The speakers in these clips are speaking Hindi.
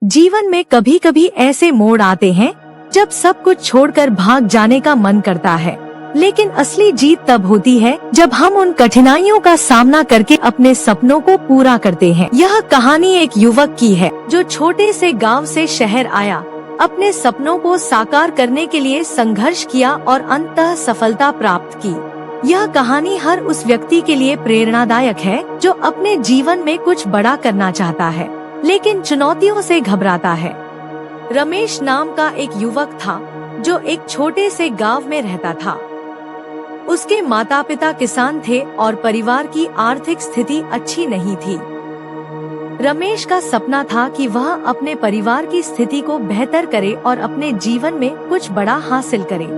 जीवन में कभी कभी ऐसे मोड़ आते हैं जब सब कुछ छोड़कर भाग जाने का मन करता है, लेकिन असली जीत तब होती है जब हम उन कठिनाइयों का सामना करके अपने सपनों को पूरा करते हैं। यह कहानी एक युवक की है जो छोटे से गांव से शहर आया, अपने सपनों को साकार करने के लिए संघर्ष किया और अंततः सफलता प्राप्त की। यह कहानी हर उस व्यक्ति के लिए प्रेरणादायक है जो अपने जीवन में कुछ बड़ा करना चाहता है, लेकिन चुनौतियों से घबराता है। रमेश नाम का एक युवक था जो एक छोटे से गांव में रहता था। उसके माता पिता किसान थे और परिवार की आर्थिक स्थिति अच्छी नहीं थी। रमेश का सपना था कि वह अपने परिवार की स्थिति को बेहतर करे और अपने जीवन में कुछ बड़ा हासिल करे।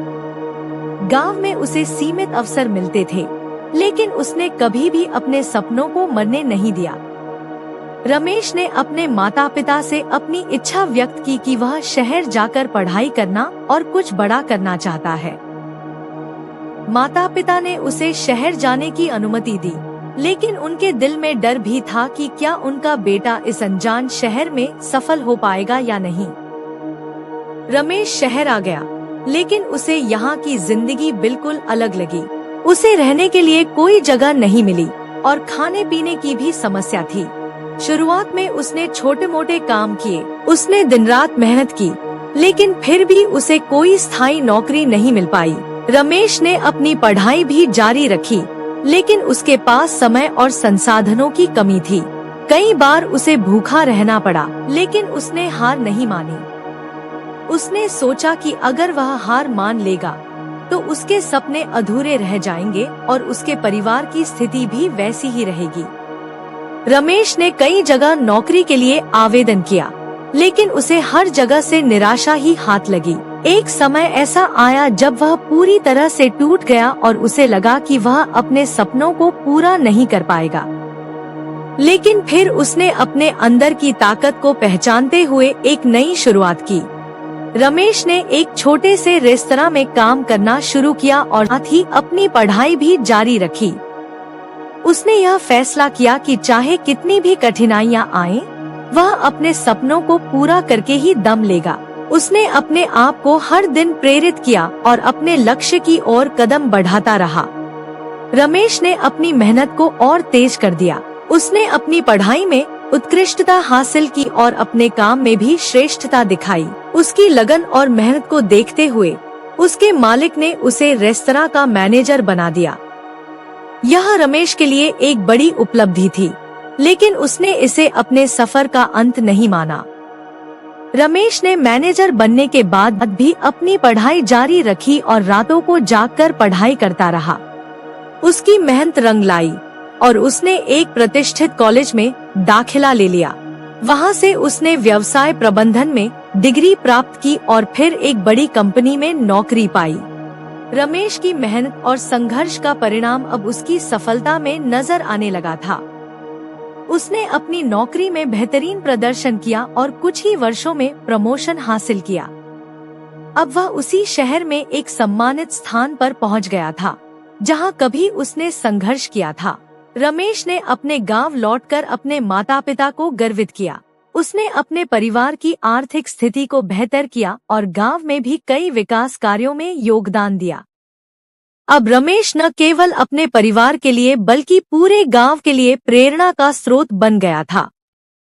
गांव में उसे सीमित अवसर मिलते थे, लेकिन उसने कभी भी अपने सपनों को मरने नहीं दिया। रमेश ने अपने माता पिता से अपनी इच्छा व्यक्त की कि वह शहर जाकर पढ़ाई करना और कुछ बड़ा करना चाहता है। माता पिता ने उसे शहर जाने की अनुमति दी, लेकिन उनके दिल में डर भी था कि क्या उनका बेटा इस अनजान शहर में सफल हो पाएगा या नहीं। रमेश शहर आ गया, लेकिन उसे यहाँ की जिंदगी बिल्कुल अलग लगी। उसे रहने के लिए कोई जगह नहीं मिली और खाने पीने की भी समस्या थी। शुरुआत में उसने छोटे मोटे काम किए, उसने दिन रात मेहनत की, लेकिन फिर भी उसे कोई स्थायी नौकरी नहीं मिल पाई। रमेश ने अपनी पढ़ाई भी जारी रखी, लेकिन उसके पास समय और संसाधनों की कमी थी। कई बार उसे भूखा रहना पड़ा, लेकिन उसने हार नहीं मानी। उसने सोचा कि अगर वह हार मान लेगा तो उसके सपने अधूरे रह जाएंगे और उसके परिवार की स्थिति भी वैसी ही रहेगी। रमेश ने कई जगह नौकरी के लिए आवेदन किया, लेकिन उसे हर जगह से निराशा ही हाथ लगी। एक समय ऐसा आया जब वह पूरी तरह से टूट गया और उसे लगा कि वह अपने सपनों को पूरा नहीं कर पाएगा। लेकिन फिर उसने अपने अंदर की ताकत को पहचानते हुए एक नई शुरुआत की। रमेश ने एक छोटे से रेस्तरां में काम करना शुरू किया और साथ ही अपनी पढ़ाई भी जारी रखी। उसने यह फैसला किया कि चाहे कितनी भी कठिनाइयां आएं, वह अपने सपनों को पूरा करके ही दम लेगा। उसने अपने आप को हर दिन प्रेरित किया और अपने लक्ष्य की ओर कदम बढ़ाता रहा। रमेश ने अपनी मेहनत को और तेज कर दिया। उसने अपनी पढ़ाई में उत्कृष्टता हासिल की और अपने काम में भी श्रेष्ठता दिखाई। उसकी लगन और मेहनत को देखते हुए उसके मालिक ने उसे रेस्तरां का मैनेजर बना दिया। यह रमेश के लिए एक बड़ी उपलब्धि थी, लेकिन उसने इसे अपने सफर का अंत नहीं माना। रमेश ने मैनेजर बनने के बाद भी अपनी पढ़ाई जारी रखी और रातों को जागकर पढ़ाई करता रहा। उसकी मेहनत रंग लाई और उसने एक प्रतिष्ठित कॉलेज में दाखिला ले लिया। वहां से उसने व्यवसाय प्रबंधन में डिग्री प्राप्त की और फिर एक बड़ी कंपनी में नौकरी पाई। रमेश की मेहनत और संघर्ष का परिणाम अब उसकी सफलता में नजर आने लगा था। उसने अपनी नौकरी में बेहतरीन प्रदर्शन किया और कुछ ही वर्षों में प्रमोशन हासिल किया। अब वह उसी शहर में एक सम्मानित स्थान पर पहुंच गया था, जहां कभी उसने संघर्ष किया था। रमेश ने अपने गांव लौटकर अपने माता पिता को गर्वित किया। उसने अपने परिवार की आर्थिक स्थिति को बेहतर किया और गांव में भी कई विकास कार्यों में योगदान दिया। अब रमेश न केवल अपने परिवार के लिए बल्कि पूरे गांव के लिए प्रेरणा का स्रोत बन गया था।